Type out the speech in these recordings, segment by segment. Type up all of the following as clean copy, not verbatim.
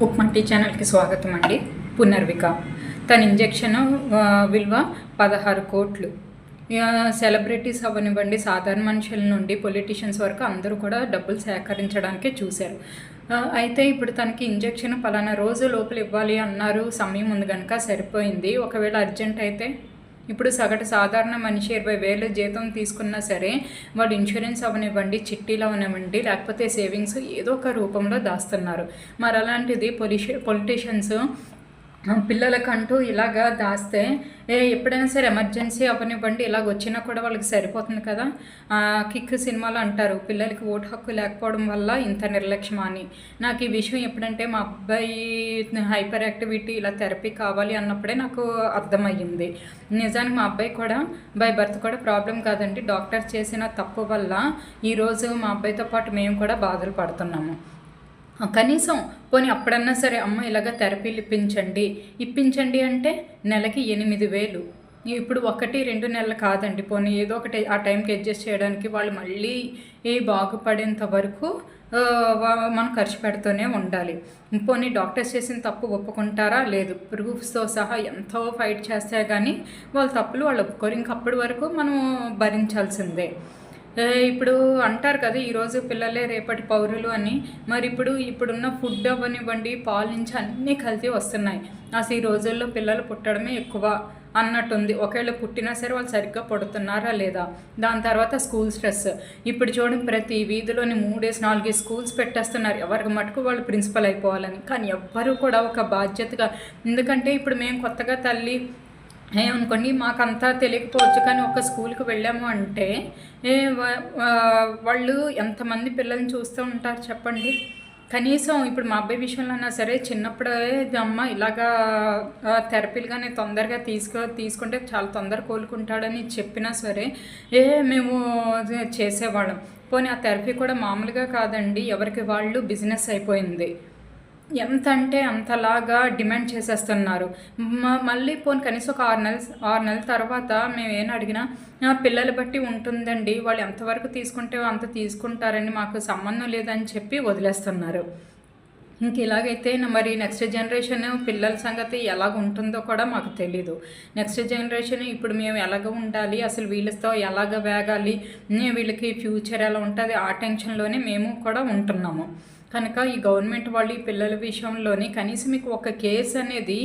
ఉప్మా ఛానల్కి స్వాగతం అండి. పునర్విక తన ఇంజెక్షన్ విలువ 16 కోట్లు. సెలబ్రిటీస్ అవ్వనివ్వండి, సాధారణ మనుషుల నుండి పొలిటీషియన్స్ వరకు అందరూ కూడా డబ్బులు సేకరించడానికే చూశారు. అయితే ఇప్పుడు తనకి ఇంజెక్షన్ పలానా రోజు లోపల ఇవ్వాలి అన్నారు. సమయం ఉంది కనుక సరిపోయింది. ఒకవేళ అర్జెంట్ అయితే ఇప్పుడు సగటు సాధారణ మనిషి 20,000 జీతం తీసుకున్నా సరే వాళ్ళు ఇన్సూరెన్స్ అవనివ్వండి, చిట్టీలు అవనివ్వండి, లేకపోతే సేవింగ్స్ ఏదో ఒక రూపంలో దాస్తున్నారు. మరి అలాంటిది పొలిటీషియన్స్ పిల్లలకంటూ ఇలాగా దాస్తే ఎప్పుడైనా సరే ఎమర్జెన్సీ అవనివ్వండి ఇలాగ వచ్చినా కూడా వాళ్ళకి సరిపోతుంది కదా. కిక్ సినిమాలో అంటారు, పిల్లలకి ఓటు హక్కు లేకపోవడం వల్ల ఇంత నిర్లక్ష్యం అని. నాకు ఈ విషయం ఎప్పుడంటే మా అబ్బాయి హైపర్ యాక్టివిటీ ఇలా థెరపీ కావాలి అన్నప్పుడే నాకు అర్థమయ్యింది. నిజానికి మా అబ్బాయి కూడా బై బర్త్ కూడా ప్రాబ్లం కాదండి, డాక్టర్ చేసిన తప్పు వల్ల ఈరోజు మా అబ్బాయితో పాటు మేము కూడా బాధలు పడుతున్నాము. కనీసం పోనీ అప్పుడన్నా సరే అమ్మ ఇలాగ థెరపీలు ఇప్పించండి అంటే నెలకి 8,000. ఇప్పుడు 1-2 నెలలు కాదండి, పోనీ ఏదో ఒకటి ఆ టైంకి అడ్జస్ట్ చేయడానికి వాళ్ళు మళ్ళీ బాగుపడేంత వరకు మనం ఖర్చు పెడుతూనే ఉండాలి. పోనీ డాక్టర్స్ చేసిన తప్పు ఒప్పుకుంటారా? లేదు. ప్రూఫ్స్తో సహా ఎంతో ఫైట్ చేస్తే కానీ వాళ్ళ తప్పులు వాళ్ళు ఒప్పుకోరు. ఇంకప్పటి వరకు మనం భరించాల్సిందే. ఇప్పుడు అంటారు కదా, ఈరోజు పిల్లలే రేపటి పౌరులు అని. మరి ఇప్పుడున్న ఫుడ్ అవ్వనివ్వండి, పాలు నుంచి అన్నీ కల్తీ వస్తున్నాయి. అసలు ఈ రోజుల్లో పిల్లలు పుట్టడమే ఎక్కువ అన్నట్టుంది. ఒకవేళ పుట్టినా సరే వాళ్ళు సరిగ్గా పుడుతున్నారా లేదా. దాని తర్వాత స్కూల్ స్ట్రెస్. ఇప్పుడు చూడండి, ప్రతి వీధిలోని 3-4 స్కూల్స్ పెట్టేస్తున్నారు. ఎవరికి మటుకు వాళ్ళు ప్రిన్సిపల్ అయిపోవాలని. కానీ ఎవ్వరూ కూడా ఒక బాధ్యతగా, ఎందుకంటే ఇప్పుడు మేము కొత్తగా తల్లి ఏమనుకోండి, మాకంతా తెలియకపోవచ్చు, కానీ ఒక స్కూల్కి వెళ్ళాము అంటే వాళ్ళు ఎంతమంది పిల్లల్ని చూస్తూ ఉంటారు చెప్పండి. కనీసం ఇప్పుడు మా అబ్బాయి విషయంలో అయినా సరే చిన్నప్పుడే అమ్మ ఇలాగా థెరపీలు కానీ తొందరగా తీసుకుంటే చాలా తొందర కోలుకుంటాడని చెప్పినా సరే మేము చేసేవాళ్ళం. పోనీ ఆ థెరపీ కూడా మామూలుగా కాదండి, ఎవరికి వాళ్ళు బిజినెస్ అయిపోయింది. ఎంత అంటే అంతలాగా డిమాండ్ చేసేస్తున్నారు. మళ్ళీ పోనీ కనీసం ఒక 6 నెలల తర్వాత మేము ఏం అడిగినా పిల్లలు బట్టి ఉంటుందండి, వాళ్ళు ఎంతవరకు తీసుకుంటే అంత తీసుకుంటారని, మాకు సంబంధం లేదని చెప్పి వదిలేస్తున్నారు. ఇంక ఇలాగైతే మరి నెక్స్ట్ జనరేషన్ పిల్లల సంగతి ఎలాగ ఉంటుందో కూడా మాకు తెలీదు. నెక్స్ట్ జనరేషన్ ఇప్పుడు మేము ఎలాగ ఉండాలి, అసలు వీళ్ళతో ఎలాగ వేగాలి, వీళ్ళకి ఫ్యూచర్ ఎలా ఉంటుంది, ఆ టెన్షన్లోనే మేము కూడా ఉంటున్నాము. కనుక ఈ గవర్నమెంట్ వాళ్ళు ఈ పిల్లల విషయంలోని కనీసం మీకు ఒక కేసు అనేది,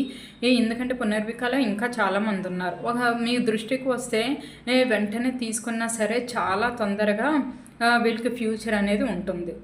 ఎందుకంటే పునర్వికలో ఇంకా చాలామంది ఉన్నారు, మీ దృష్టికి వస్తే వెంటనే తీసుకున్నా సరే చాలా తొందరగా వీళ్ళకి ఫ్యూచర్ అనేది ఉంటుంది.